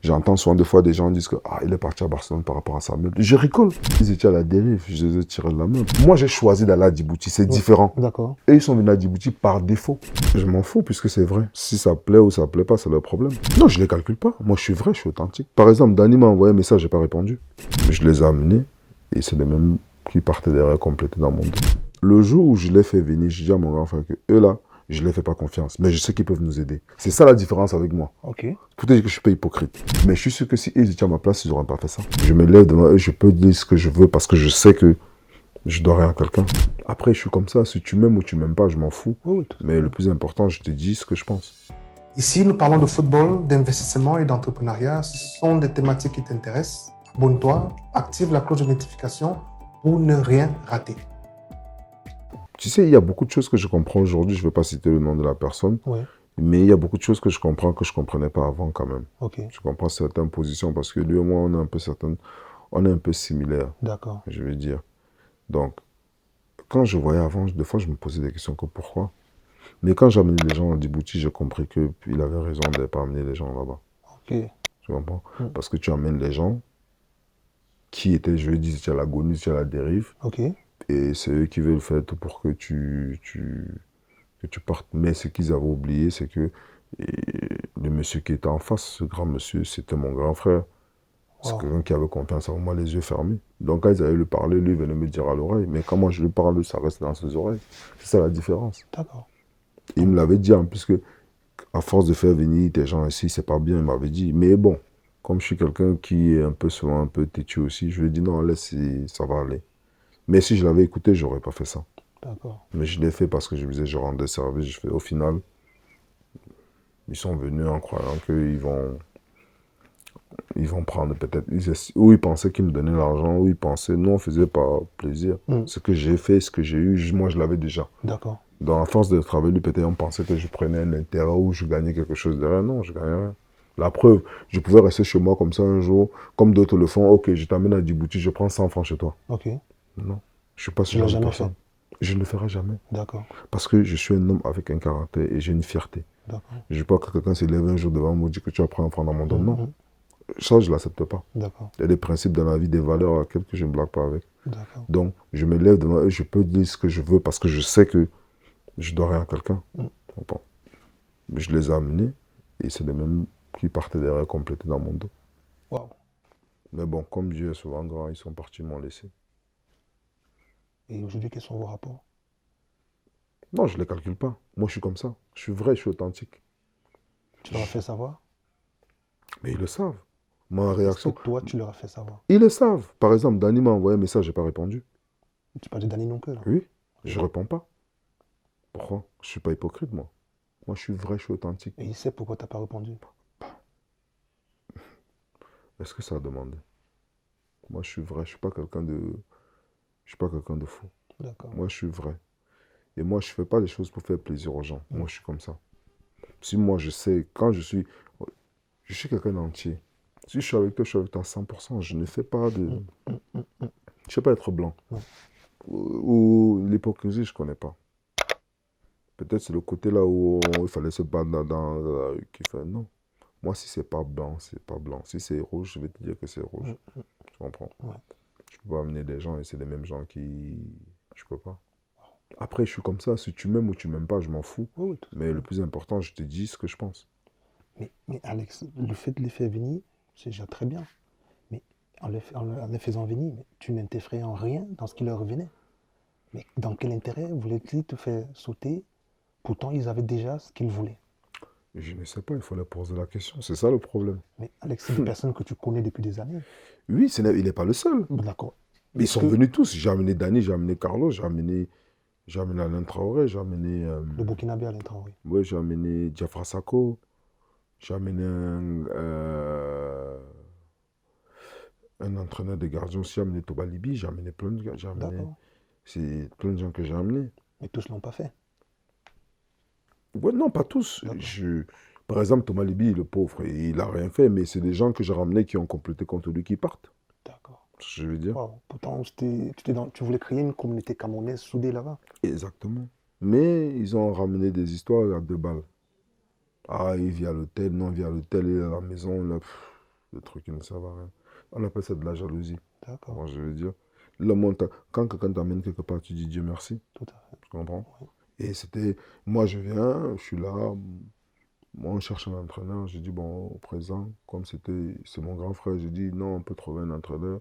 J'entends souvent des fois des gens disent que il est parti à Barcelone par rapport à Samuel. Je rigole. Ils étaient à la dérive, je les ai tirés de la main. Moi, j'ai choisi d'aller à Djibouti, c'est différent. D'accord. Et ils sont venus à Djibouti par défaut. Je m'en fous puisque c'est vrai. Si ça plaît ou ça plaît pas, c'est leur problème. Non, je les calcule pas. Moi, je suis vrai, je suis authentique. Par exemple, Dani m'a envoyé un message, j'ai pas répondu. Je les ai amenés et c'est les mêmes qui partaient derrière compléter dans mon dos. Le jour où je l'ai fait venir, j'ai dit à mon grand frère que eux là, je ne les fais pas confiance. Mais je sais qu'ils peuvent nous aider. C'est ça la différence avec moi. Ok. Pour te dire que je ne suis pas hypocrite. Mais je suis sûr que si ils étaient à ma place, ils n'auraient pas fait ça. Je me lève devant eux, je peux dire ce que je veux parce que je sais que je dois rien à quelqu'un. Après, je suis comme ça. Si tu m'aimes ou tu m'aimes pas, je m'en fous. Oui, Mais le plus important, je te dis ce que je pense. Ici, nous parlons de football, d'investissement et d'entrepreneuriat. Ce sont des thématiques qui t'intéressent. Abonne-toi, active la cloche de notification pour ne rien rater. Tu sais, il y a beaucoup de choses que je comprends aujourd'hui. Je ne vais pas citer le nom de la personne. Oui. Mais il y a beaucoup de choses que je comprends que je ne comprenais pas avant quand même. Ok. Je comprends certaines positions parce que lui et moi, on est un peu on est un peu similaires, D'accord. je veux dire. Donc, quand je voyais avant, des fois, je me posais des questions que pourquoi. Mais quand j'ai amené les gens à Djibouti, j'ai compris qu'il avait raison de ne pas amener les gens là-bas. Ok. Tu comprends? Parce que tu amènes les gens qui étaient, je veux dire, à l'agonie, à la dérive. Ok. Et c'est eux qui veulent faire tout pour que que tu partes. Mais ce qu'ils avaient oublié, c'est que le monsieur qui était en face, ce grand monsieur, c'était mon grand frère. C'est Wow. quelqu'un qui avait confiance en moi, les yeux fermés. Donc quand ils allaient lui parler, lui venait me dire à l'oreille. Mais quand moi je lui parle, ça reste dans ses oreilles. C'est ça la différence. D'accord. Et il me l'avait dit, en plus que à force de faire venir des gens ici, c'est pas bien, il m'avait dit. Mais bon, comme je suis quelqu'un qui est un peu souvent un peu têtu aussi, je lui ai dit non, laisse, ça va aller. Mais si je l'avais écouté, j'aurais pas fait ça. D'accord. Mais je l'ai fait parce que je me disais, je rendais service. Je fais, au final, ils sont venus en croyant ils vont prendre peut-être, ou ils pensaient qu'ils me donnaient l'argent, ou ils pensaient, nous on faisait par plaisir. Ce que j'ai fait, ce que j'ai eu, moi je l'avais déjà. D'accord. Dans la force de travailler, peut-être on pensait que je prenais un intérêt ou je gagnais quelque chose derrière. Non, je gagnais rien. La preuve, je pouvais rester chez moi comme ça un jour, comme d'autres le font. Ok, je t'amène à Djibouti, je prends 100 francs chez toi. Ok. Non, je suis pas ce Tu l'as genre de jamais fait. personne. Je ne le ferai jamais. D'accord. Parce que je suis un homme avec un caractère et j'ai une fierté. D'accord. Je ne veux pas que quelqu'un se lève un jour devant moi et dise que tu as pris un franc dans mon dos. Non, ça, je ne l'accepte pas. D'accord. Il y a des principes dans la vie, des valeurs à laquelle je ne blague pas avec. D'accord. Donc, je me lève devant eux, je peux dire ce que je veux parce que je sais que je dois rien à quelqu'un. Bon. Je les ai amenés et c'est les mêmes qui partaient derrière compléter dans mon dos. Wow. Mais bon, comme Dieu est souvent grand, ils sont partis, ils m'ont laissé. Et aujourd'hui, quels sont vos rapports? Non, je ne les calcule pas. Moi, je suis comme ça. Je suis vrai, je suis authentique. Tu leur as fait savoir? Mais ils le savent. Ma Est-ce que réaction, toi, tu leur as fait savoir? ils le savent. Par exemple, Dani m'a envoyé un message, je n'ai pas répondu. Tu parles de Danny non plus, là. Oui, je Ok. ne réponds pas. Pourquoi? Je ne suis pas hypocrite, moi. Moi, je suis vrai, je suis authentique. Et il sait pourquoi tu n'as pas répondu. Est-ce que ça a demandé? Moi, je suis vrai, je suis pas quelqu'un de fou. D'accord. Moi, je suis vrai. Et moi, je ne fais pas les choses pour faire plaisir aux gens. Moi, je suis comme ça. Si moi, je sais, quand je suis quelqu'un d'entier. Si je suis avec toi, je suis avec toi à 100%. Je ne fais pas de... Je ne sais pas être blanc. Ouais. Ou l'hypocrisie, je ne connais pas. Peut-être c'est le côté là où il fallait se battre dans la rue qui fait non. Moi, si c'est pas blanc, c'est pas blanc. Si c'est rouge, je vais te dire que c'est rouge. Tu comprends? Ouais. Je peux pas amener des gens et c'est les mêmes gens qui... Je peux pas. Après, je suis comme ça. Si tu m'aimes ou tu m'aimes pas, je m'en fous. Oui, oui, tout à Mais fait. le plus important, je te dis ce que je pense. Mais Alex, le fait de les faire venir, c'est déjà très bien. Mais en les faisant venir, mais tu n'interférais en rien dans ce qui leur revenait. Mais dans quel intérêt voulaient-ils te faire sauter? Pourtant, ils avaient déjà ce qu'ils voulaient. Je ne sais pas, il faut leur poser la question. C'est ça le problème. Mais Alex, c'est des personnes que tu connais depuis des années. Oui, il n'est pas le seul. Bon, d'accord. Ils Est-ce sont que venus tous. J'ai amené Dani, j'ai amené Carlos, j'ai amené Alain Traoré, le Burkinabé à l'intérieur, ouais, j'ai amené Diafra Sakho, j'ai amené un entraîneur de gardien aussi, j'ai amené Toba Libi, j'ai amené plein de gars, d'accord. c'est plein de gens que j'ai amenés. Mais tous ne l'ont pas fait. Ouais, non, pas tous. D'accord. Par exemple, Thomas Libi, le pauvre, il n'a rien fait, mais c'est des gens que j'ai ramenés qui ont complété contre lui qui partent. D'accord. Je veux dire. Wow. Pourtant, tu voulais créer une communauté camerounaise soudée là-bas. Exactement. Mais ils ont ramené des histoires à 2 balles. Ah, il vit à l'hôtel, non, il vit à l'hôtel, il est à la maison. Là, pff. des trucs qui ne servent à rien. On appelle ça de la jalousie. D'accord. Moi, je veux dire. L'homme, quand quelqu'un t'amène quelque part, tu dis Dieu merci. Tout à fait. Tu comprends? Ouais. Et c'était, moi, je viens, je suis là. Moi, on cherche un entraîneur. J'ai dit, bon, au présent, comme c'est mon grand frère, j'ai dit, non, on peut trouver un entraîneur.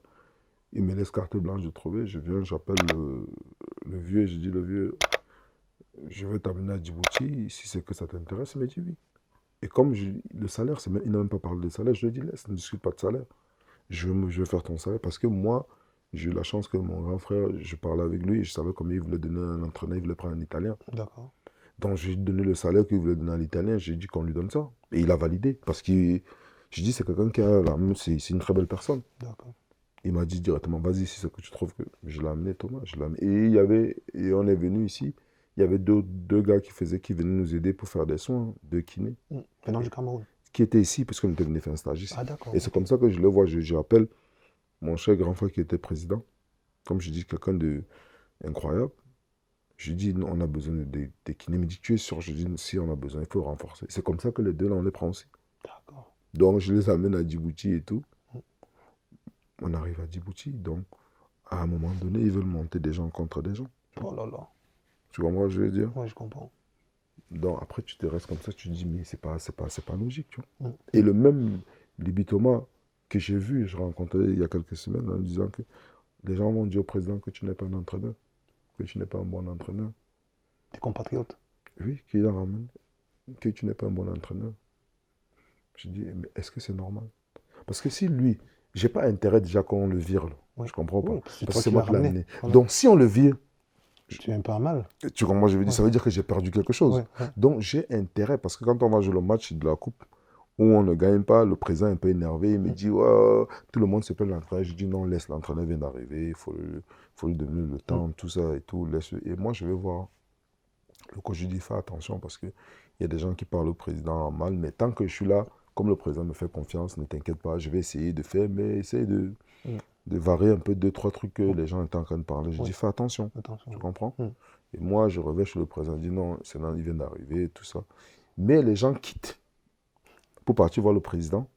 Il me laisse carte blanche de trouver. Je viens, j'appelle le vieux. J'ai dit, le vieux, je vais t'amener à Djibouti. Si c'est que ça t'intéresse, il m'a dit oui. Et comme le salaire, il n'a même pas parlé de salaire, je lui ai dit, laisse, ne discute pas de salaire. Je vais faire ton salaire parce que moi, j'ai eu la chance que mon grand frère, je parlais avec lui et je savais combien il voulait donner un entraîneur, il voulait prendre un Italien. D'accord. Donc, j'ai donné le salaire qu'il voulait donner à l'Italien, j'ai dit qu'on lui donne ça. Et il a validé parce que j'ai dit, c'est quelqu'un qui a c'est une très belle personne. D'accord. Il m'a dit directement, vas-y, si c'est que tu trouves que. Je l'ai amené, Thomas, je l'ai amené. Et on est venu ici, il y avait deux gars qui venaient nous aider pour faire des soins, deux kinés, Venant du Cameroun. qui étaient ici parce qu'on était venu faire un stage ici. Ah, d'accord. Et c'est comme ça que je le vois, j'appelle mon cher grand frère qui était président, comme je dis, quelqu'un de incroyable. Je dis, non, on a besoin de kinés. Il me dit, tu es sûr? Je dis, si on a besoin, il faut renforcer. C'est comme ça que les deux, là, on les prend aussi. D'accord. Donc, je les amène à Djibouti et tout. On arrive à Djibouti, donc, à un moment donné, ils veulent monter des gens contre des gens. Oh là là. Tu comprends ce que je veux dire? Oui, je comprends. Donc, après, tu te restes comme ça, tu te dis, mais c'est pas logique, tu vois. Mm. Et le même Libi Thomas que j'ai vu, je rencontrais il y a quelques semaines, en disant que les gens vont dire au président que tu n'es pas un entraîneur, que tu n'es pas un bon entraîneur. Tes compatriotes. Oui, qu'il en ramène, que tu n'es pas un bon entraîneur. Je dis, mais est-ce que c'est normal? Parce que si lui, j'ai pas intérêt déjà qu'on le vire, là. Oui. Je comprends pas. Oui, c'est Parce toi que c'est qui moi l'as qui l'ai ramené. amené. Voilà. Donc, si on le vire, Tu es un peu à mal. tu comprends, je veux dire, Ouais. ça veut dire que j'ai perdu quelque chose. Ouais, ouais. Donc, j'ai intérêt, parce que quand on va jouer le match de la Coupe, où on ne gagne pas, le président est un peu énervé, il me dit, ouais, tout le monde se plaint de l'entraîneur. Je dis, non, laisse, l'entraîneur vient d'arriver, il faut lui donner le temps, tout ça et tout. Laisse. Et moi, je vais voir. Le coach, je dis, fais attention, parce qu'il y a des gens qui parlent au président en mal, mais tant que je suis là, comme le président me fait confiance, ne t'inquiète pas, je vais essayer de faire, mais essaye de varier un peu deux, trois trucs que les gens étaient en train de parler. Je dis, fais attention, Attention. tu comprends? Mm. Et moi, je reviens chez le président, je dis, non, il vient d'arriver, tout ça. Mais les gens quittent pour partir voir le président,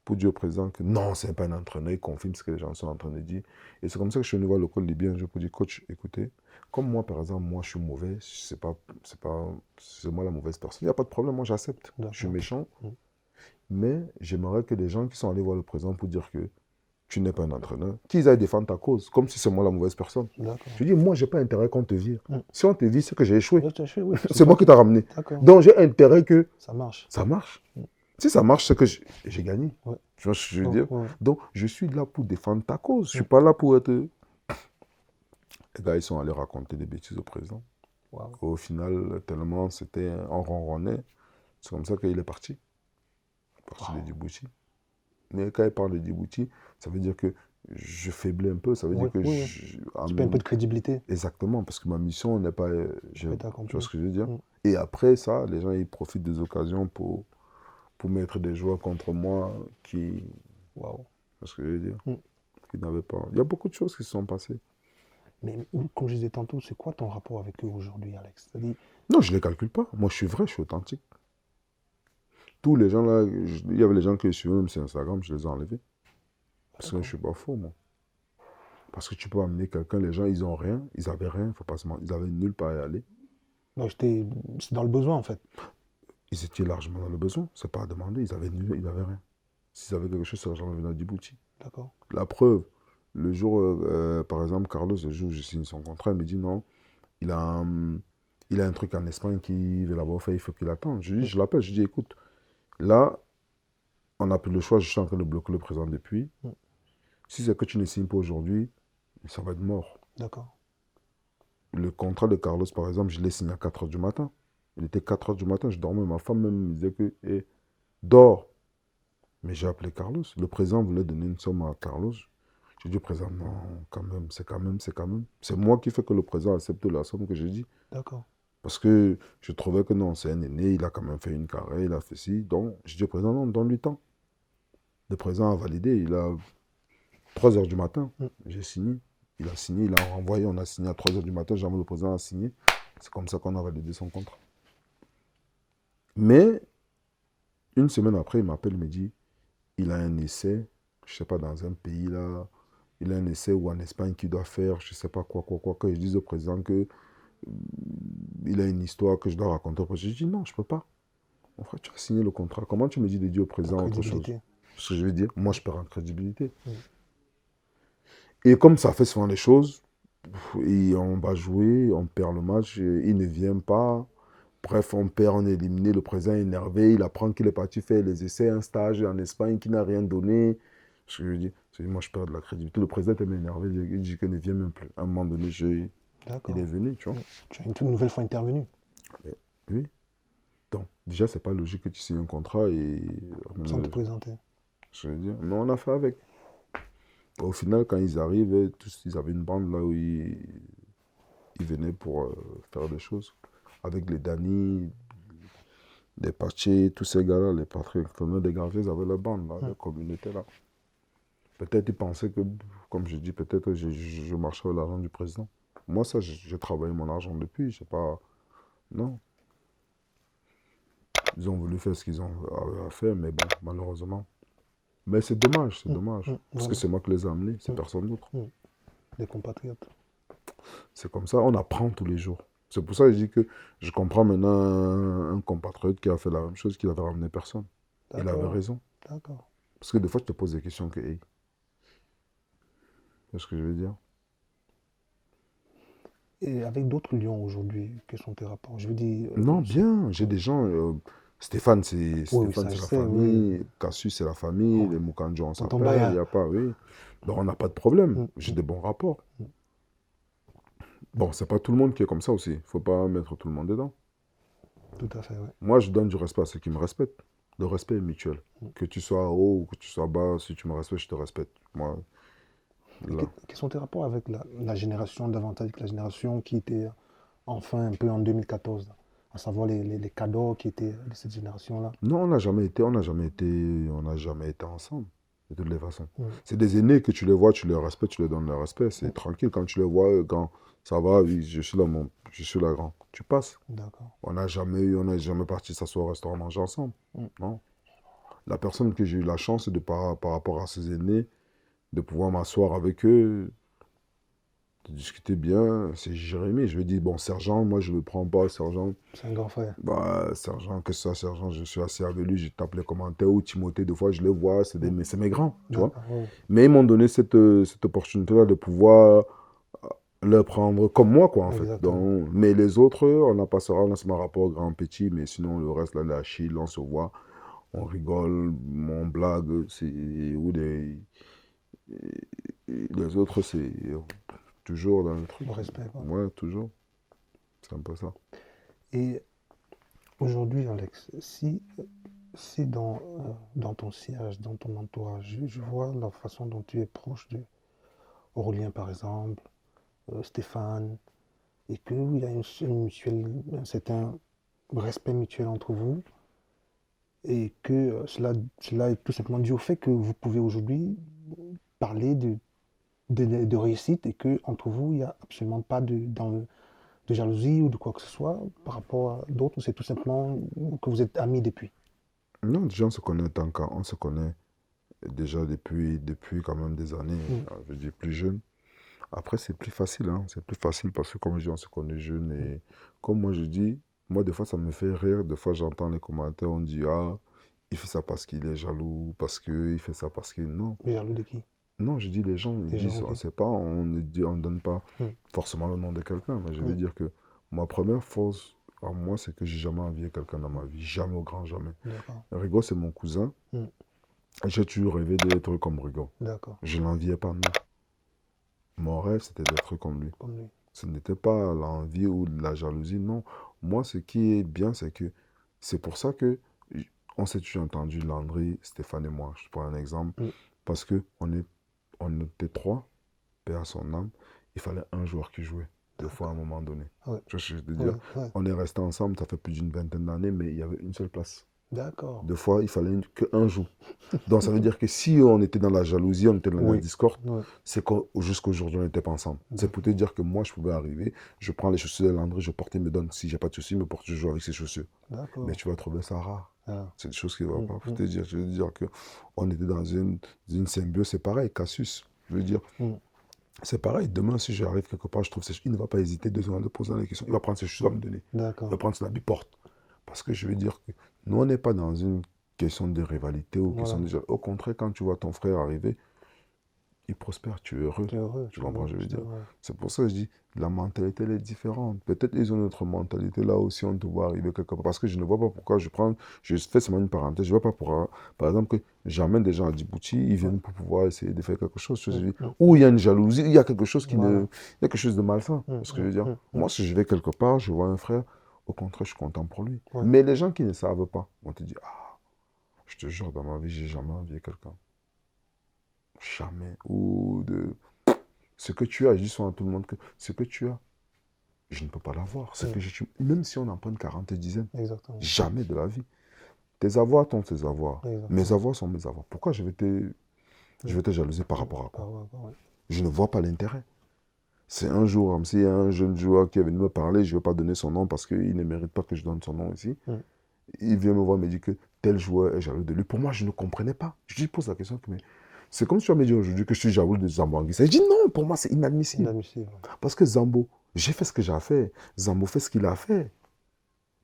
pour dire au président que non, c'est pas un entraîneur, il confirme ce que les gens sont en train de dire. Et c'est comme ça que je suis venu voir le coach libyen, je peux dire, coach, écoutez, comme moi, par exemple, moi, je suis mauvais, c'est moi la mauvaise personne, il n'y a pas de problème, moi, j'accepte. Je suis méchant, mais j'aimerais que les gens qui sont allés voir le président pour dire que tu n'es pas un entraîneur, qu'ils aillent défendre ta cause, comme si c'est moi la mauvaise personne. Je dis, moi, j'ai pas intérêt qu'on te vire. Si on te vire, c'est que j'ai échoué. Oui, c'est moi qui t'ai ramené. Donc, j'ai intérêt que ça marche. Ça marche. Si ça marche, c'est que j'ai gagné. Ouais. Tu vois ce que je veux dire? Ouais. Donc, je suis là pour défendre ta cause. Je ne suis pas là pour être... Les gars, ils sont allés raconter des bêtises au président. Wow. Au final, tellement c'était un ronronnet, c'est comme ça qu'il est parti. Parti de Djibouti. Mais quand il parle de Djibouti, ça veut dire que je faiblis un peu. Ça veut dire que tu perds un peu de crédibilité. Exactement, parce que ma mission n'est pas... tu vois ce que je veux dire? Mm. Et après ça, les gens, ils profitent des occasions pour mettre des joueurs contre moi qui... Waouh. C'est ce que je veux dire? Qui n'avaient pas... Il y a beaucoup de choses qui se sont passées. Mais comme je disais tantôt, c'est quoi ton rapport avec eux aujourd'hui, Alex? C'est-à-dire... Non, je ne les calcule pas. Moi, je suis vrai, je suis authentique. Tous les gens là, il y avait les gens que je suivais même sur Instagram, je les ai enlevés. Parce que je ne suis pas faux, moi. Parce que tu peux amener quelqu'un, les gens, ils n'ont rien, ils n'avaient rien, faut pas se mentir, ils avaient nulle part à y aller. Non, c'est dans le besoin, en fait. Ils étaient largement dans le besoin, c'est pas à demander, ils avaient rien. S'ils avaient quelque chose, c'est l'argent venait à Djibouti. D'accord. La preuve, le jour, par exemple, Carlos, le jour où je signe son contrat, il me dit non, il a un truc en Espagne qui veut l'avoir fait, il faut qu'il attende. Je l'appelle, je dis écoute, là, on n'a plus le choix, je suis en train de bloquer le président depuis. Si c'est que tu ne signes pas aujourd'hui, ça va être mort. D'accord. Le contrat de Carlos, par exemple, je l'ai signé à 4 h du matin. Il était 4 h du matin, je dormais, ma femme même me disait que, dors. Mais j'ai appelé Carlos. Le président voulait donner une somme à Carlos. J'ai dit au président, non, quand même. C'est moi qui fais que le président accepte la somme que j'ai dit. D'accord. Parce que je trouvais que non, c'est un aîné, il a quand même fait une carrière, il a fait ci. Donc, j'ai dit au président, non, donne-lui temps. Le président a validé, il a 3 h du matin, j'ai signé. Il a signé, il a renvoyé, on a signé à 3 h du matin, jamais le président a signé. C'est comme ça qu'on a validé son contrat. Mais, une semaine après, il m'appelle, il me dit, il a un essai, je sais pas, dans un pays là, il a un essai ou en Espagne qu'il doit faire, je sais pas quoi, que je dise au président que il a une histoire que je dois raconter au président. Je dis non, je peux pas. Mon frère, tu as signé le contrat. Comment tu me dis de dire au Ta président autre chose? crédibilité. Ce que je veux dire, moi je perds en crédibilité. Mm. Et comme ça fait souvent les choses, et on va jouer, on perd le match, et il ne vient pas. Bref, on perd, on est éliminé, le président est énervé, il apprend qu'il est parti faire les essais, un stage en Espagne qui n'a rien donné. Ce que je dis, c'est moi je perds de la crédibilité. Le président est énervé, il dit qu'il ne vient même plus. À un moment donné, il est D'accord. venu, tu vois. Tu as une toute nouvelle fois intervenu. Mais, oui. Donc, déjà, c'est pas logique que tu signes un contrat et. Sans te présenter. Je veux dire, mais on a fait avec. Au final, quand ils arrivent, tous, ils avaient une bande là où ils venaient pour faire des choses. Avec les Dani, les Paché, tous ces gars-là, les patriotes des gars, ils avaient la bande là, la communauté là. Peut-être ils pensaient que, comme je dis, peut-être je marchais avec l'argent du président. Moi, ça, j'ai travaillé mon argent depuis, je sais pas. Non. Ils ont voulu faire ce qu'ils ont à faire, mais bon, malheureusement. Mais c'est dommage, c'est dommage. Parce que Voilà. c'est moi qui les ai amenés, c'est personne d'autre. Des compatriotes. C'est comme ça, on apprend tous les jours. C'est pour ça que je dis que je comprends maintenant un compatriote qui a fait la même chose, qui n'avait ramené personne. Il avait D'accord. raison. D'accord. Parce que des fois, tu te poses des questions que, hey, c'est ce que je veux dire. Et avec d'autres lions aujourd'hui, quels sont tes rapports? Je veux dire, Non, bien, j'ai des gens. Stéphane, oui, Stéphane, ça je c'est la sais, oui. famille. Cassius, c'est la famille. Oh, Les Moukanjo, on tonton s'appelle. Il n'y Baya. a pas, oui. Donc, on n'a pas de problème. Mm, J'ai mm, des bons rapports. Bon, c'est pas tout le monde qui est comme ça aussi. Il faut pas mettre tout le monde dedans. tout à fait, oui. Moi, je donne du respect à ceux qui me respectent. Le respect est mutuel. Que tu sois haut ou que tu sois bas, si tu me respectes, je te respecte. Moi, Et là. quels sont tes rapports avec la génération davantage, avec la génération qui était enfin un peu en 2014, là, à savoir les cadeaux qui étaient de cette génération-là? Non, on n'a jamais été ensemble, de toutes les façons. Mm, C'est des aînés que tu les vois, tu les respectes, tu les donnes le respect. C'est mm, tranquille quand tu les vois, quand ça va, oui, je suis là grand. Tu passes. d'accord. On n'a jamais parti s'asseoir au restaurant manger ensemble. Mm, Non. La personne que j'ai eu la chance, c'est de par rapport à ces aînés, de pouvoir m'asseoir avec eux, de discuter bien, c'est Jérémy. Je lui dis, bon, sergent, moi je ne le prends pas, sergent. c'est un grand frère. Bah, sergent, que ça, sergent, je suis assez avec lui, je tape les commentaires, ou Timothée, des fois je les vois, mais c'est mes grands, tu vois. D'accord, oui. Mais ils m'ont donné cette opportunité-là de pouvoir le prendre comme moi, quoi, en fait. Exactement. Donc, mais les autres, on n'a pas ça, on a ce rapport grand-petit, mais sinon, le reste, là, la Chine, on se voit, on rigole, on blague, ou les autres, c'est toujours dans le truc. Le respect, quoi. Ouais, toujours. C'est un peu ça. Et aujourd'hui, Alex, si dans ton siège, dans ton entourage, je vois la façon dont tu es proche de Aurélien, par exemple, Stéphane, et qu'il y a un certain respect mutuel entre vous, et que cela est tout simplement dû au fait que vous pouvez aujourd'hui parler de réussite et que entre vous, il n'y a absolument pas de jalousie ou de quoi que ce soit par rapport à d'autres, ou c'est tout simplement que vous êtes amis depuis. Non, déjà, on se connaît tant qu'on se connaît déjà depuis quand même des années, Mm. je veux dire plus jeune. Après, c'est plus facile, hein. C'est plus facile parce que, comme je dis, on se connaît jeune. Et comme moi, je dis, moi, des fois, ça me fait rire. Des fois, j'entends les commentaires, on dit, ah, il fait ça parce qu'il est jaloux, parce qu'il fait ça parce qu'il... Non. Mais jaloux de qui? Non, je dis, les gens, ils Les gens, disent, on ok. sait pas, on ne donne pas Mm. forcément le nom de quelqu'un. Mais je veux Mm. dire que ma première force à moi, c'est que j'ai jamais envié quelqu'un dans ma vie. Jamais, au grand jamais. D'accord. Rigo, c'est mon cousin. Mm. J'ai toujours rêvé d'être comme Rigo. D'accord. Je l'enviais pas, non. Mon rêve, c'était d'être comme lui. Comme lui. Ce n'était pas l'envie ou la jalousie, non. Moi, ce qui est bien, c'est que c'est pour ça que on s'est toujours entendu, Landry, Stéphane et moi. Je prends un exemple. Mm. Parce que on était trois, paix à son âme. Il fallait un joueur qui jouait, des fois à un moment donné. Ouais. Tu vois ce que je veux Ouais, dire? ouais. On est restés ensemble, ça fait plus d'une vingtaine d'années, mais il y avait une seule place. D'accord. Des fois, il fallait qu'un joue. Donc, ça veut dire que si on était dans la jalousie, on était dans la Oui. discorde, Ouais. c'est que jusqu'à aujourd'hui, on n'était pas ensemble. C'est pour te dire que moi, je pouvais arriver, je prends les chaussures de Landry, je porte, il me donne. Si j'ai pas de chaussures, il me porte, je joue avec ses chaussures. D'accord. Mais tu vas trouver ça rare. Ah. C'est des choses qui ne vont pas. Je veux dire qu'on était dans une symbiose, c'est pareil, Cassius. Je veux dire, c'est pareil. Demain, si j'arrive quelque part, je trouve ces choses, il ne va pas hésiter 2 secondes de poser la question. Il va prendre ces choses à me donner. Il va D'accord. prendre son habit porte. Parce que je veux dire que nous, on n'est pas dans une question de rivalité ou question Voilà. de... Au contraire, quand tu vois ton frère arriver, il prospère, tu es heureux. Tu es heureux. Tu comprends, je veux dire. Ouais. C'est pour ça que je dis, la mentalité, elle est différente. Peut-être ils ont notre mentalité là aussi, on te voit arriver quelque part. Parce que je ne vois pas pourquoi je fais seulement une parenthèse, je ne vois pas pourquoi, par exemple, que j'amène des gens à Djibouti, ils viennent pour pouvoir essayer de faire quelque chose. Je dis, ou il y a une jalousie, il y a quelque chose qui Voilà. il y a quelque chose de malsain. Parce que je veux dire, moi, si je vais quelque part, je vois un frère, au contraire, je suis content pour lui. Ouais. Mais les gens qui ne savent pas, vont te dire, ah, je te jure, dans ma vie, j'ai jamais envié quelqu'un. Jamais. Ou de... Ce que tu as, je dis souvent à tout le monde que ce que tu as, je ne peux pas l'avoir. Même si on en prend une quarantaine, dizaines, Exactement. jamais de la vie. Tes avoirs sont tes avoirs. Exactement. Mes avoirs sont mes avoirs. Pourquoi je vais te jalouser par rapport à quoi? Ouais. Je ne vois pas l'intérêt. C'est un jour, comme s'il y a un jeune joueur qui est venu me parler, je ne vais pas donner son nom parce qu'il ne mérite pas que je donne son nom ici. Il vient me voir et me dit que tel joueur est jaloux de lui. Pour moi, je ne comprenais pas. Je lui pose la question, mais c'est comme si tu vas me dire aujourd'hui que je suis jaloux de Zambo Anguissa. Je dis non, pour moi, c'est inadmissible. Inadmissible. Parce que Zambo, j'ai fait ce que j'ai à faire. Zambo fait ce qu'il a fait.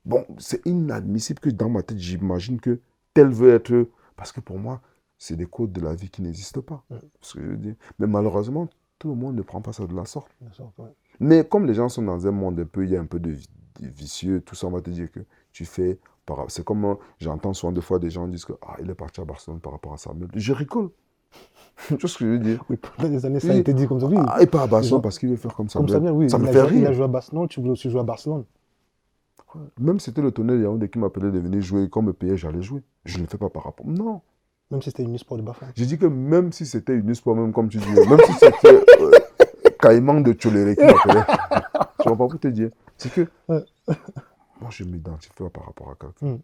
Bon, c'est inadmissible que dans ma tête, j'imagine que tel veut être... Parce que pour moi, c'est des codes de la vie qui n'existent pas. Ce que je veux dire. Mais malheureusement, tout le monde ne prend pas ça de la sorte. Ouais. Mais comme les gens sont dans un monde un peu, il y a un peu de vicieux, tout ça, on va te dire que tu fais... C'est comme j'entends souvent des fois des gens disent que il est parti à Barcelone par rapport à Samuel. Je rigole. Tu vois ce que je veux dire? Oui, pendant des années, ça a été dit comme ça. Oui. Et pas à Barcelone parce qu'il veut faire comme Samuel. Comme Samuel, oui. Ça me fait rire. Il a joué à Barcelone, tu voulais aussi jouer à Barcelone. Même si c'était le tonnerre Yaoundé qui m'appelait de venir jouer, quand me payait, j'allais jouer. Je ne le fais pas par rapport. Non. Même si c'était une sport de Bafin. J'ai dit que même si c'était une sport, même comme tu dis, même si c'était Caïman de Tcholéré qui m'appelait, je ne vais pas pour te dire. C'est que moi, je m'identifie pas par rapport à quelqu'un.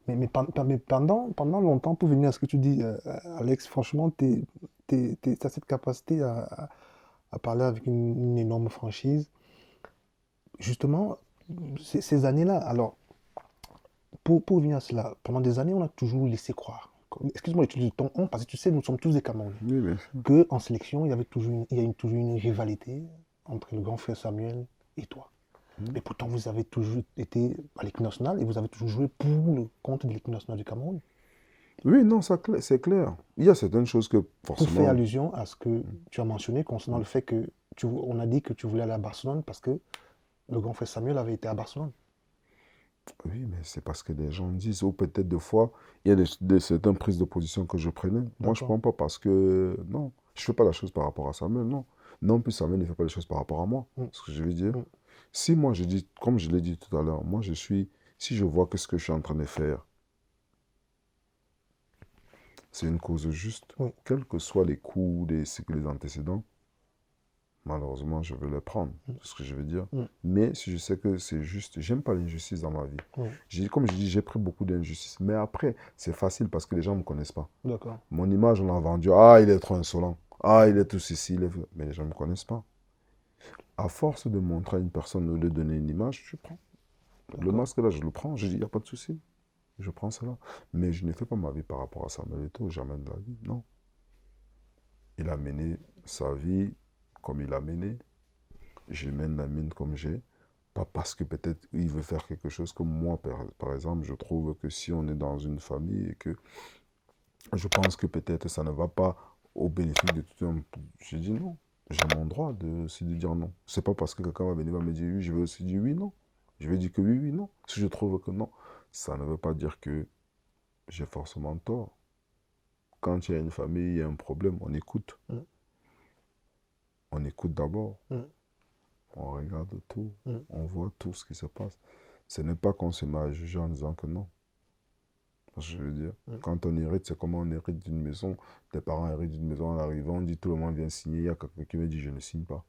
Mais pendant longtemps, pour venir à ce que tu dis, Alex, franchement, tu as cette capacité à parler avec une énorme franchise. Justement, ces années-là, alors, pour revenir à cela, pendant des années, on a toujours laissé croire. Excuse-moi d'utiliser ton on, parce que tu sais, nous sommes tous des Camerounais. Oui, bien sûr. Qu'en sélection, il y a toujours une rivalité entre le grand frère Samuel et toi. Mais pourtant, vous avez toujours été à l'équipe nationale et vous avez toujours joué pour le compte de l'équipe nationale du Cameroun. Oui, non, c'est clair. Il y a certaines choses que forcément... Pour faire allusion à ce que tu as mentionné concernant le fait que on a dit que tu voulais aller à Barcelone parce que le grand frère Samuel avait été à Barcelone. Oui, mais c'est parce que des gens disent, ou peut-être des fois, il y a certaines prises de position que je prenais. Moi, je ne prends pas parce que... Non, je ne fais pas la chose par rapport à Samuel, non. Non plus, Samuel ne fait pas les choses par rapport à moi. C'est ce que je veux dire. Si moi, je dis, comme je l'ai dit tout à l'heure, moi, si je vois que ce que je suis en train de faire, c'est une cause juste, quels que soient les coups, les antécédents, malheureusement, je vais les prendre. C'est ce que je veux dire. Mais si je sais que c'est juste, j'aime pas l'injustice dans ma vie. Comme je dis, j'ai pris beaucoup d'injustices. Mais après, c'est facile parce que les gens ne me connaissent pas. D'accord. Mon image, on l'a vendue. Il est trop insolent. Il est tout ceci. Mais les gens ne me connaissent pas. À force de montrer à une personne ou de donner une image, je prends. Le masque là, je le prends. Je dis, il n'y a pas de souci. Je prends cela. Mais je ne fais pas ma vie par rapport à Samuel Eto'o. Jamais de la vie. Non. Il a mené sa vie comme il a mené. Je mène la mienne comme j'ai. Pas parce que peut-être il veut faire quelque chose comme moi, par exemple. Je trouve que si on est dans une famille et que je pense que peut-être ça ne va pas au bénéfice de tout un... Je dis non. J'ai mon droit de dire non. C'est pas parce que quelqu'un va venir me dire oui, je vais aussi dire oui, non. Je vais dire que oui, oui, non. Si je trouve que non, ça ne veut pas dire que j'ai forcément tort. Quand il y a une famille, il y a un problème, on écoute. On écoute d'abord. On regarde tout. On voit tout ce qui se passe. Ce n'est pas qu'on se met à juger en disant que non. Je veux dire, quand on hérite, c'est comme on hérite d'une maison. Tes parents héritent d'une maison en arrivant, on dit tout le monde vient signer. Il y a quelqu'un qui me dit je ne signe pas.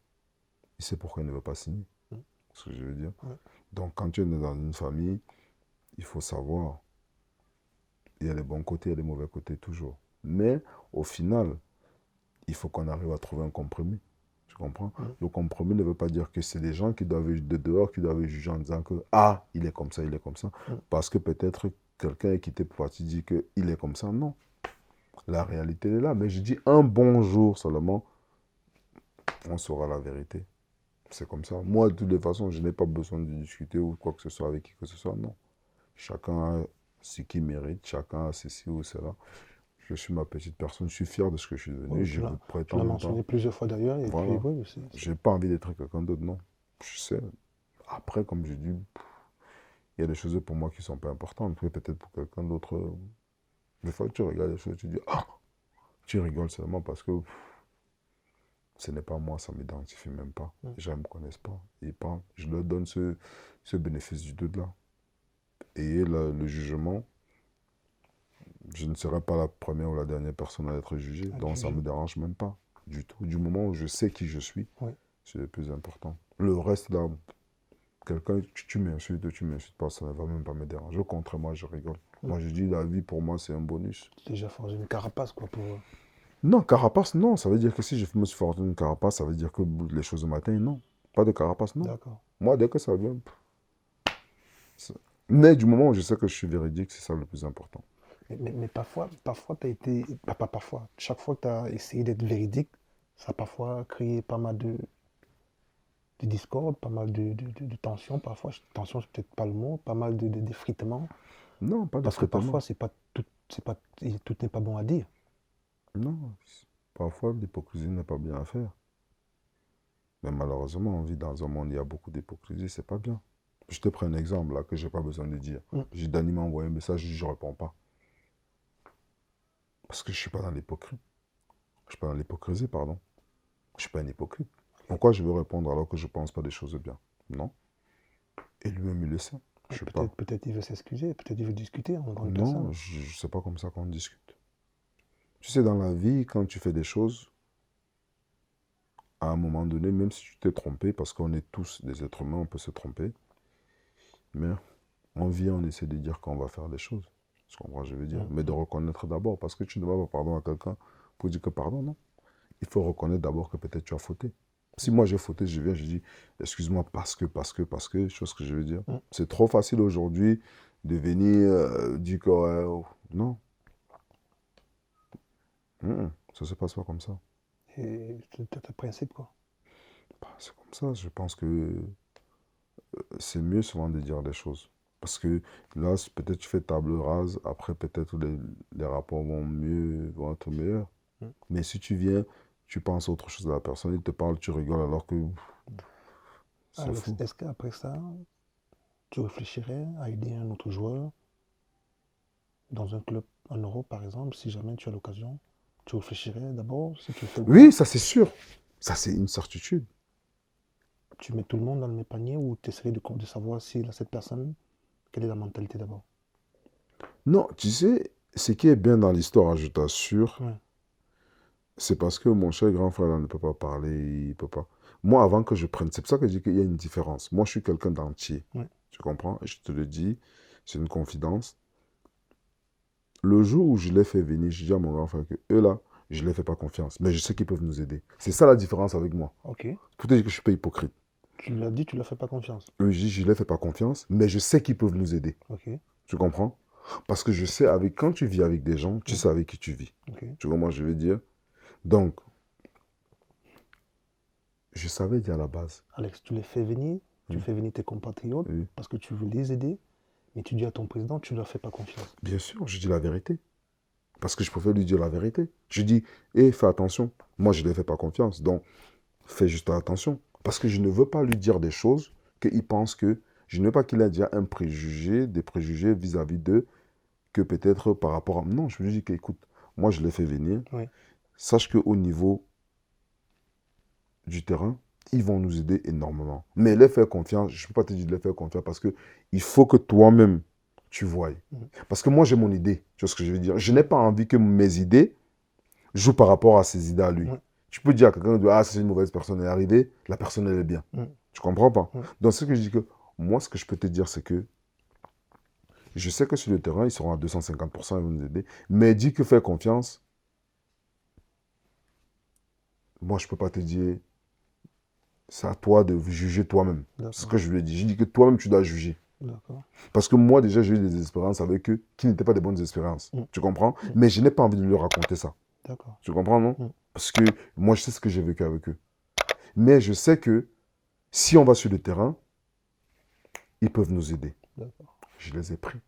Il sait pourquoi il ne veut pas signer. C'est ce que je veux dire. Donc quand tu es dans une famille, il faut savoir. Il y a les bons côtés, il y a les mauvais côtés toujours. Mais au final, il faut qu'on arrive à trouver un compromis. Tu comprends? Le compromis ne veut pas dire que c'est des gens qui doivent de dehors qui doivent juger en disant que il est comme ça, il est comme ça. Parce que peut-être quelqu'un est quitté pour partir dire qu'il est comme ça. Non. La réalité elle est là. Mais je dis un bon jour seulement, on saura la vérité. C'est comme ça. Moi, de toutes les façons, je n'ai pas besoin de discuter ou quoi que ce soit avec qui que ce soit. Non. Chacun a ce qu'il mérite. Chacun a ceci ou cela. Je suis ma petite personne. Je suis fier de ce que je suis devenu. Oui, Je ne tu prétends l'as même pas. mentionné plusieurs fois d'ailleurs, et puis Voilà. oui, Je n'ai pas envie d'être quelqu'un d'autre. Non. Je sais. Après, comme je dis, il y a des choses pour moi qui ne sont pas importantes. Mais peut-être pour quelqu'un d'autre. Des fois, tu regardes les choses, tu dis, ah, tu rigoles seulement parce que ce n'est pas moi, ça ne m'identifie même pas. Les gens ne me connaissent pas. Ils parlent. Je leur donne ce bénéfice du doute là. Et le jugement, je ne serai pas la première ou la dernière personne à être jugée. à Donc ça ne juger. me dérange même pas du tout. Du moment où je sais qui je suis, Oui. c'est le plus important. Le reste là, quelqu'un, tu m'insultes, tu m'insultes pas, ça ne va même pas me déranger. Au contraire, moi je rigole. Moi je dis la vie pour moi c'est un bonus. Déjà forgé une carapace, quoi, pour... Non, carapace, non. Ça veut dire que si je me suis forgé une carapace, ça veut dire que les choses m'atteignent, non. Pas de carapace, non. D'accord. Moi, dès que ça vient. Mais du moment où je sais que je suis véridique, c'est ça le plus important. Mais parfois tu as été... Pas parfois. Chaque fois que tu as essayé d'être véridique, ça a parfois créé pas mal de discorde, pas mal de tension. Parfois, tension, c'est peut-être pas le mot, pas mal d'effritement. Non, pas de Parce que frétement. parfois, tout n'est pas bon à dire. Non. Parfois, l'hypocrisie n'est pas bien à faire. Mais malheureusement, on vit dans un monde où il y a beaucoup d'hypocrisie, c'est pas bien. Je te prends un exemple là que j'ai pas besoin de dire. J'ai Dani m'a envoyé un message, je ne réponds pas. Parce que je ne suis pas dans l'hypocrisie. Je suis pas dans l'hypocrisie, pardon. Je ne suis pas un hypocrite. Pourquoi je veux répondre alors que je ne pense pas des choses bien? Non. Et lui-même, il le sait. Je sais pas. Peut-être il veut s'excuser, peut-être il veut discuter en grande Non, personne. je ne sais pas comme ça qu'on discute. Tu sais, dans la vie, quand tu fais des choses, à un moment donné, même si tu t'es trompé, parce qu'on est tous des êtres humains, on peut se tromper, mais on vient, on essaie de dire qu'on va faire des choses. Tu comprends, je veux dire. Mais de reconnaître d'abord, parce que tu ne vas pas pardon à quelqu'un pour dire que pardon, non. Il faut reconnaître d'abord que peut-être tu as fauté. Si moi j'ai fauté, je viens, je dis, excuse-moi, parce que, chose que je veux dire. C'est trop facile aujourd'hui de venir dire que, non. Ça se passe pas comme ça. Et c'est un principe, quoi. Bah, c'est comme ça, je pense que c'est mieux souvent de dire des choses. Parce que là, peut-être tu fais table rase, après peut-être les rapports vont être meilleurs. Mais si tu viens, tu penses autre chose à la personne, il te parle, tu rigoles alors que c'est Alex, fou. est-ce qu'après ça, tu réfléchirais à aider un autre joueur dans un club en Europe, par exemple, si jamais tu as l'occasion? Tu réfléchirais d'abord, si tu le fais ou pas? Oui, ça c'est sûr. Ça c'est une certitude. Tu mets tout le monde dans le même panier ou tu essaierais de savoir si cette personne, quelle est la mentalité d'abord? Non, tu sais, ce qui est bien dans l'histoire, je t'assure, Ouais. c'est parce que mon cher grand frère là, ne peut pas parler, il peut pas. Moi, avant que je prenne, c'est pour ça que je dis qu'il y a une différence. Moi, je suis quelqu'un d'entier. Ouais. Tu comprends? Et je te le dis, c'est une confidence. Le jour où je l'ai fait venir, je dis à mon grand frère que eux là, je ne les fais pas confiance. Mais je sais qu'ils peuvent nous aider. C'est ça la différence avec moi. Ok. Pour te dire que je ne suis pas hypocrite. Tu l'as dit, tu ne leur fais pas confiance. Eux, je ne les fais pas confiance, mais je sais qu'ils peuvent nous aider. Ok. Tu comprends? Parce que je sais, quand tu vis avec des gens, tu sais avec qui tu vis. Ok. Tu vois, moi, je veux dire. Donc, je savais dire à la base. Alex, tu les fais venir, tu fais venir tes compatriotes Oui. parce que tu veux les aider, mais tu dis à ton président, tu ne leur fais pas confiance. Bien sûr, je dis la vérité. Parce que je préfère lui dire la vérité. Je dis, hé, fais attention. Moi, je ne lui fais pas confiance. Donc, fais juste attention. Parce que je ne veux pas lui dire des choses qu'il pense que... Je ne veux pas qu'il ait déjà un préjugé, des préjugés vis-à-vis d'eux, que peut-être par rapport à... Non, je lui dis qu'écoute, moi, je l'ai fait venir. Oui. Sache qu'au niveau du terrain, ils vont nous aider énormément. Mais les faire confiance, je ne peux pas te dire de les faire confiance parce que il faut que toi-même, tu voies. Parce que moi, j'ai mon idée. Tu vois ce que je veux dire? Je n'ai pas envie que mes idées jouent par rapport à ses idées à lui. Tu peux dire à quelqu'un, ah, c'est une mauvaise personne, elle est arrivée, la personne, elle est bien. Tu comprends pas? Donc, ce que je dis que, moi, ce que je peux te dire, c'est que je sais que sur le terrain, ils seront à 250%, ils vont nous aider. Mais dis que faire confiance, moi, je ne peux pas te dire... C'est à toi de juger toi-même. C'est ce que je lui ai dit. Je dis que toi-même, tu dois juger. D'accord. Parce que moi, déjà, j'ai eu des expériences avec eux qui n'étaient pas des bonnes expériences. Mm. Tu comprends? Mm. Mais je n'ai pas envie de leur raconter ça. D'accord. Tu comprends, non? Mm. Parce que moi, je sais ce que j'ai vécu avec eux. Mais je sais que si on va sur le terrain, ils peuvent nous aider. D'accord. Je les ai pris.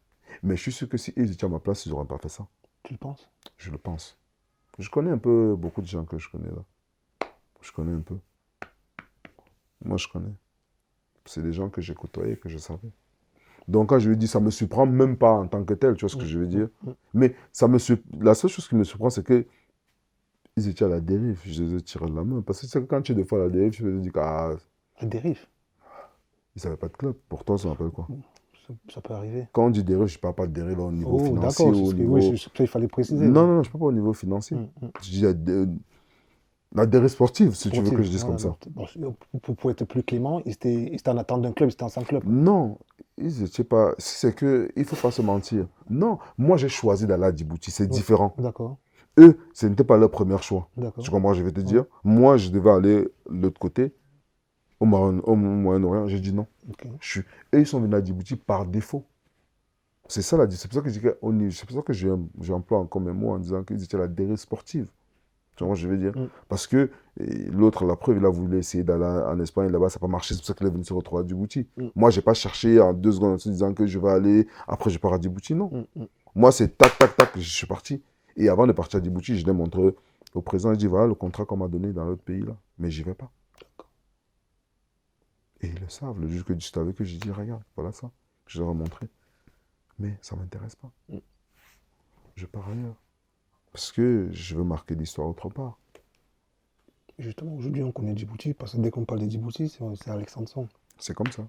Mais je suis sûr que si ils étaient à ma place, ils n'auraient pas fait ça. Tu le penses? Je le pense. Je connais un peu beaucoup de gens que je connais là. Je connais un peu. Moi, je connais. C'est des gens que j'ai côtoyés, que je savais. Donc, quand je lui dis, ça me surprend même pas en tant que tel, tu vois ce que Mm. je veux Mm. dire? Mm. Mais la seule chose qui me surprend, c'est que ils étaient à la dérive. Je les ai tirés de la main. Parce que c'est que quand tu es des fois à la dérive, tu te dis ah, La dérive. ils n'avaient pas de club. Pour toi, ça s'appelle quoi? Mm. Ça peut arriver. Quand on dit dérive, je ne parle pas de dérive au niveau Oh, financier d'accord. ou C'est au ce que, oui, niveau. ça, il fallait préciser. Non, Oui. non, non, je ne parle pas au niveau financier. Mm. Mm. Je dis la dérive sportive, si tu veux que Sportive. je dise comme Voilà, ça. bon, pour être plus clément, ils étaient en attente d'un club, ils étaient en sans club. Non, ils étaient pas. C'est que il faut pas se mentir. Non, moi j'ai choisi d'aller à Djibouti, c'est Ouais. différent. D'accord. Eux, ce n'était pas leur premier choix. Tu D'accord. comprends, je vais te Ouais. dire. Moi, je devais aller de l'autre côté, au Moyen-Orient. J'ai dit non. Ok. Eux, ils sont venus à Djibouti par défaut. C'est ça la c'est pour ça que je dis c'est pour ça que j'emploie encore mes mots en disant qu'ils étaient à la dérive sportive. Tu vois, je veux dire. Mm. Parce que l'autre, la preuve, il a voulu essayer d'aller en Espagne, là-bas, ça n'a pas marché, c'est pour ça qu'il est venu se retrouver à Djibouti. Mm. Moi, je n'ai pas cherché en 2 secondes en se disant que je vais aller, après je pars à Djibouti, non. Mm. Mm. Moi, c'est tac, tac, tac, je suis parti. Et avant de partir à Djibouti, je l'ai montré au président, je dis, voilà le contrat qu'on m'a donné dans l'autre pays, là, mais j'y vais pas. Et ils le savent, le jour que j'étais avec eux, j'ai dit, regarde, voilà ça, je leur ai montré. Mais ça ne m'intéresse pas. Mm. Je pars ailleurs. Parce que je veux marquer l'histoire autre part. Justement, aujourd'hui, on connaît Djibouti, parce que dès qu'on parle de Djibouti, c'est Alexandre Song. C'est comme ça.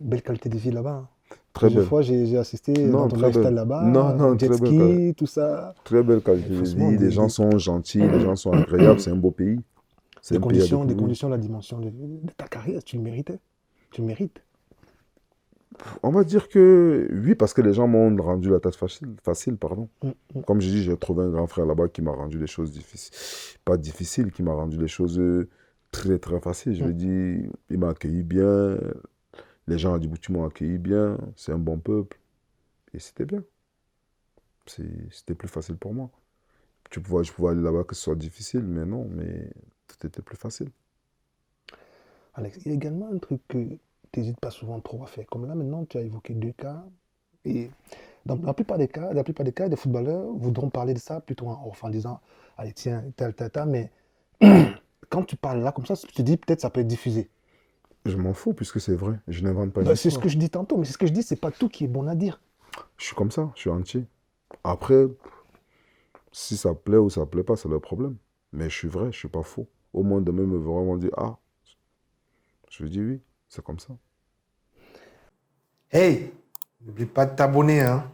Belle qualité de vie là-bas. Hein. Très Plusieurs belle. fois, j'ai assisté dans Non, ton très lifestyle belle. Non, là-bas, non, jet ski, tout ça. très belle Et qualité de franchement, vie. Les gens sont gentils, les gens sont agréables. C'est un beau pays. C'est un pays à des découvrir. conditions, la dimension de ta carrière, tu le méritais. Tu le mérites. On va dire que oui, parce que les gens m'ont rendu la tâche facile, pardon. Mm. Mm. Comme je dis, j'ai trouvé un grand frère là-bas qui m'a rendu les choses difficiles. Pas difficiles, qui m'a rendu les choses très, très faciles. Je Mm. veux dire, il m'a accueilli bien. Les gens à Djibouti m'ont accueilli bien. C'est un bon peuple. Et c'était bien. C'était plus facile pour moi. Je pouvais aller là-bas que ce soit difficile, mais non, mais tout était plus facile. Alex, il y a également un truc que tu n'hésites pas souvent trop à faire. Comme là, maintenant, tu as évoqué 2 cas. Et dans la plupart des cas, des footballeurs voudront parler de ça plutôt en off, en disant, allez, tiens, tel, mais quand tu parles là comme ça, tu te dis, peut-être ça peut être diffusé. Je m'en fous puisque c'est vrai. Je n'invente pas une Bah, c'est ce histoire. que je dis tantôt, mais c'est ce que je dis, c'est pas tout qui est bon à dire. Je suis comme ça, je suis entier. Après, si ça plaît ou ça plaît pas, c'est leur problème. Mais je suis vrai, je suis pas faux. Au moins demain me verront dire ah, je dis oui, c'est comme ça. Hey, n'oublie pas de t'abonner, hein.